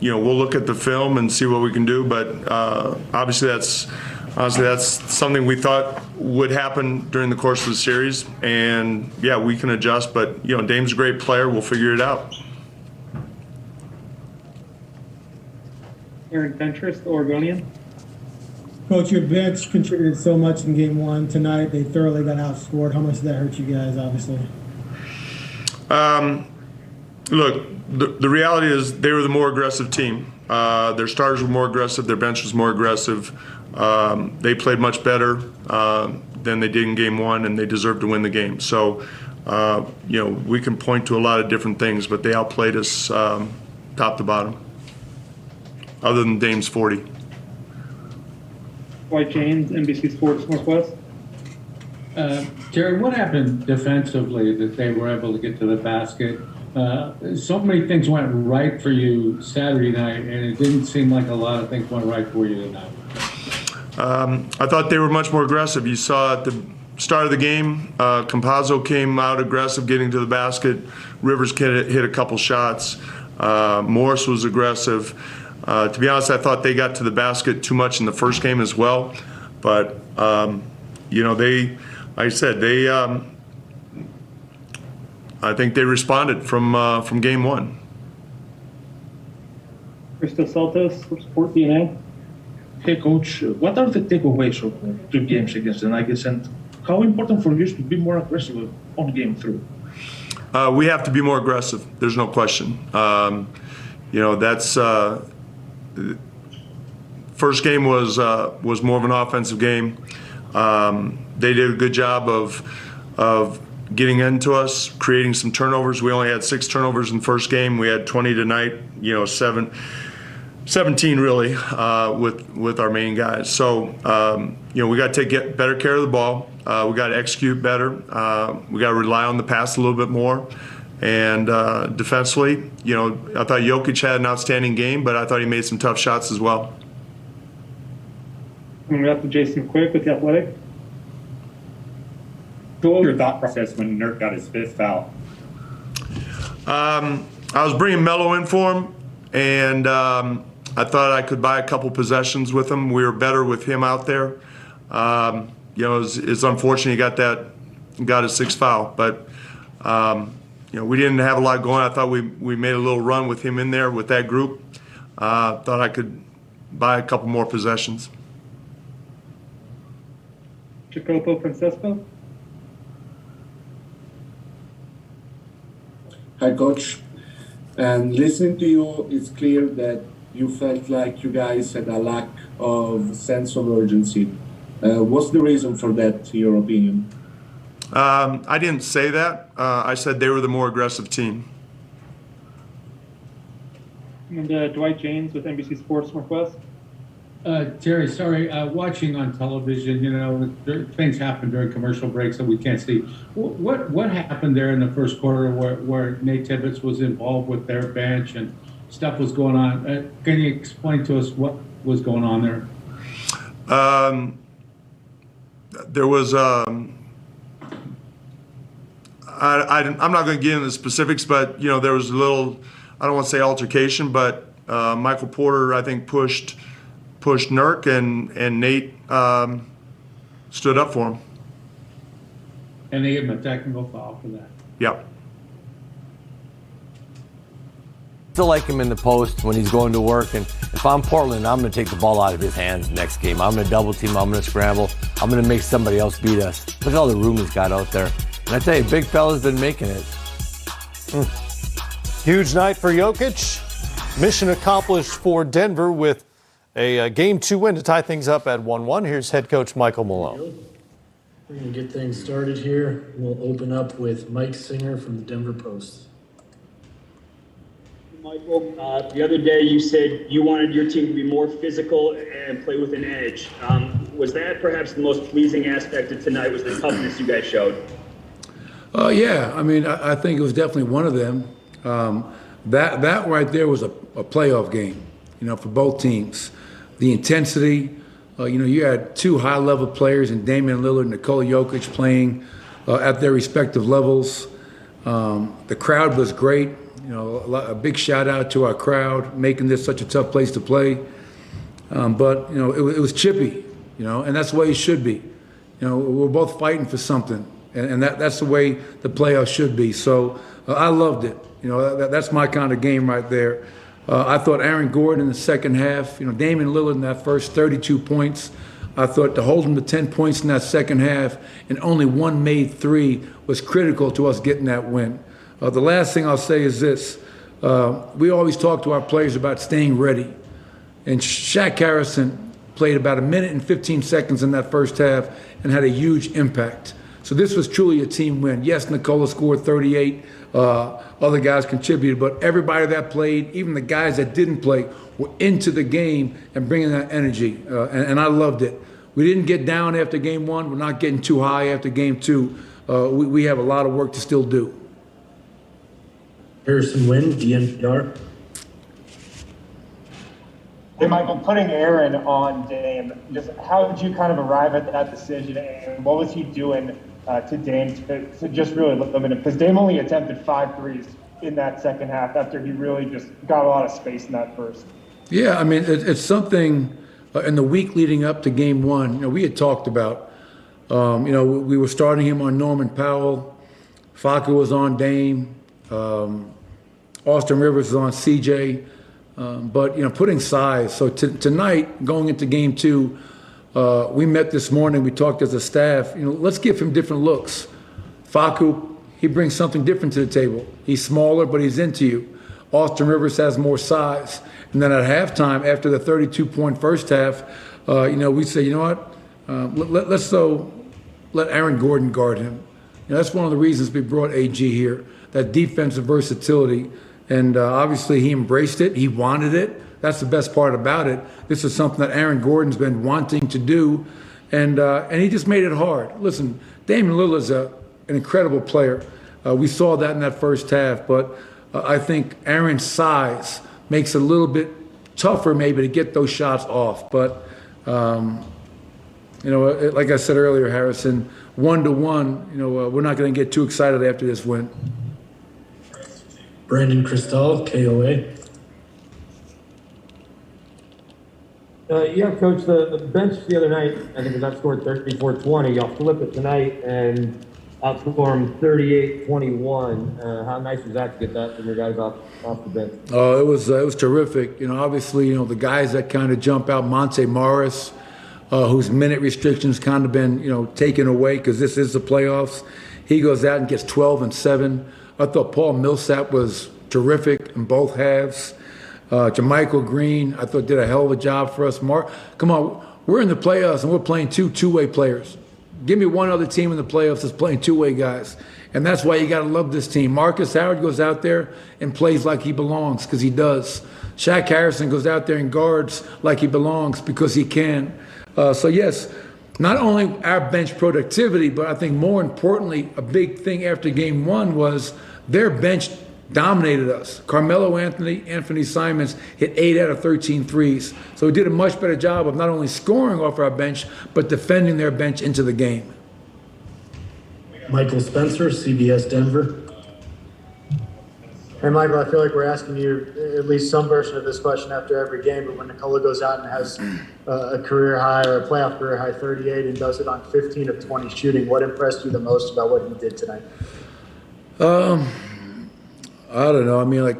we'll look at the film and see what we can do. But obviously, that's something we thought would happen during the course of the series. And yeah, we can adjust. But Dame's a great player. We'll figure it out. Eric Ventress, Oregonian. Coach, your bench contributed so much in game one tonight. They thoroughly got outscored. How much did that hurt you guys, obviously? Look, the reality is they were the more aggressive team. Their starters were more aggressive. Their bench was more aggressive. They played much better than they did in game one, and they deserved to win the game. So, we can point to a lot of different things, but they outplayed us top to bottom, other than Dame's 40. Dwight James, NBC Sports Northwest. Terry, what happened defensively that they were able to get to the basket? So many things went right for you Saturday night, and it didn't seem like a lot of things went right for you tonight. I thought they were much more aggressive. You saw at the start of the game, Campazzo came out aggressive, getting to the basket. Rivers hit a couple shots. Morris was aggressive. To be honest, I thought they got to the basket too much in the first game as well. But, like I said, I think they responded from game one. Krista Saltos, Sport DNA. Hey, Coach, what are the takeaways of the two games against the Nuggets, and how important for you is to be more aggressive on game three? We have to be more aggressive. There's no question. That's first game was more of an offensive game. They did a good job of getting into us, creating some turnovers. We only had 6 turnovers in the first game. We had 20 tonight. 17 really with our main guys. So we got to get better care of the ball. We got to execute better. We got to rely on the pass a little bit more. And defensively, I thought Jokic had an outstanding game, but I thought he made some tough shots as well. And we're up to Jason Quick with The Athletic. What was your thought process when Nurk got his 5th foul? I was bringing Melo in for him, and I thought I could buy a couple possessions with him. We were better with him out there. It's unfortunate he got his 6th foul, but we didn't have a lot going. I thought we made a little run with him in there with that group. Thought I could buy a couple more possessions. Jacopo Francesco. Hi, Coach. And listening to you, it's clear that you felt like you guys had a lack of sense of urgency. What's the reason for that, in your opinion? I didn't say that. I said they were the more aggressive team. And Dwight James with NBC Sports Northwest. Terry, sorry, watching on television, things happen during commercial breaks that we can't see. What happened there in the first quarter where Nate Tibbetts was involved with their bench and stuff was going on? Can you explain to us what was going on there? There was I'm not going to get into the specifics, but there was a little, I don't want to say altercation, but Michael Porter, I think, pushed Nurk, and Nate stood up for him. And they gave him a technical foul for that. Yep. Still like him in the post when he's going to work, and if I'm Portland, I'm going to take the ball out of his hands next game. I'm going to double team, I'm going to scramble, I'm going to make somebody else beat us. Look at all the room he's got out there. And I tell you, big fella's been making it. Huge night for Jokic. Mission accomplished for Denver with a Game 2 win to tie things up at 1-1. Here's head coach Michael Malone. We're going to get things started here. We'll open up with Mike Singer from the Denver Post. Michael, the other day you said you wanted your team to be more physical and play with an edge. Was that perhaps the most pleasing aspect of tonight, was the toughness you guys showed? Yeah, I think it was definitely one of them. That right there was a playoff game, for both teams. The intensity, you had 2 high-level players in Damian Lillard and Nikola Jokic playing at their respective levels. The crowd was great. A big shout out to our crowd, making this such a tough place to play. But it was chippy, and that's the way it should be. We're both fighting for something, and that's the way the playoffs should be. So I loved it. That's my kind of game right there. I thought Aaron Gordon in the second half, Damian Lillard in that first 32 points. I thought to hold him to 10 points in that second half and only one made three was critical to us getting that win. The last thing I'll say is this. We always talk to our players about staying ready. And Shaq Harrison played about 1 minute and 15 seconds in that first half and had a huge impact. So this was truly a team win. Yes, Nikola scored 38. Other guys contributed, but everybody that played, even the guys that didn't play, were into the game and bringing that energy, and I loved it. We didn't get down after game one. We're not getting too high after game two. We have a lot of work to still do. Harrison Wind, DNVR. Hey, Michael, putting Aaron on Dame, just how did you kind of arrive at that decision, and what was he doing to Dame to just really limit him? Because Dame only attempted 5 threes in that second half after he really just got a lot of space in that first. Yeah, I mean, it's something in the week leading up to game one, we had talked about. We were starting him on Norman Powell. Facu was on Dame. Austin Rivers was on CJ. But putting size. So tonight, going into game two, we met this morning. We talked as a staff. Let's give him different looks. Facu, he brings something different to the table. He's smaller, but he's into you. Austin Rivers has more size. And then at halftime, after the 32-point first half, we say, let's let Aaron Gordon guard him. That's one of the reasons we brought AG here. That defensive versatility. And obviously he embraced it. He wanted it. That's the best part about it. This is something that Aaron Gordon's been wanting to do. And he just made it hard. Listen, Damian Lillard's an incredible player. We saw that in that first half. But I think Aaron's size makes it a little bit tougher maybe to get those shots off. But, like I said earlier, Harrison, 1-1, we're not going to get too excited after this win. Brandon Cristal, KOA. Yeah, Coach, the bench the other night, I think was outscored 34-20. Y'all flip it tonight and outscore them 38-21. How nice was that to get that from your guys off the bench? Oh, it was terrific. Obviously, the guys that kind of jump out, Monte Morris, whose minute restrictions kind of been, taken away because this is the playoffs. He goes out and gets 12 and 7. I thought Paul Millsap was terrific in both halves. Jermichael Green, I thought, did a hell of a job for us. Come on, we're in the playoffs and we're playing two-way players. Give me one other team in the playoffs that's playing two-way guys. And that's why you got to love this team. Marcus Howard goes out there and plays like he belongs because he does. Shaq Harrison goes out there and guards like he belongs because he can. So, yes, not only our bench productivity, but I think more importantly, a big thing after game one was their bench dominated us. Carmelo Anthony Simons hit 8 out of 13 threes. So we did a much better job of not only scoring off our bench, but defending their bench into the game. Michael Spencer, CBS Denver. Hey, Michael, I feel like we're asking you at least some version of this question after every game, but when Nikola goes out and has a career high or a playoff career high 38 and does it on 15 of 20 shooting, what impressed you the most about what he did tonight? I don't know. I mean, like,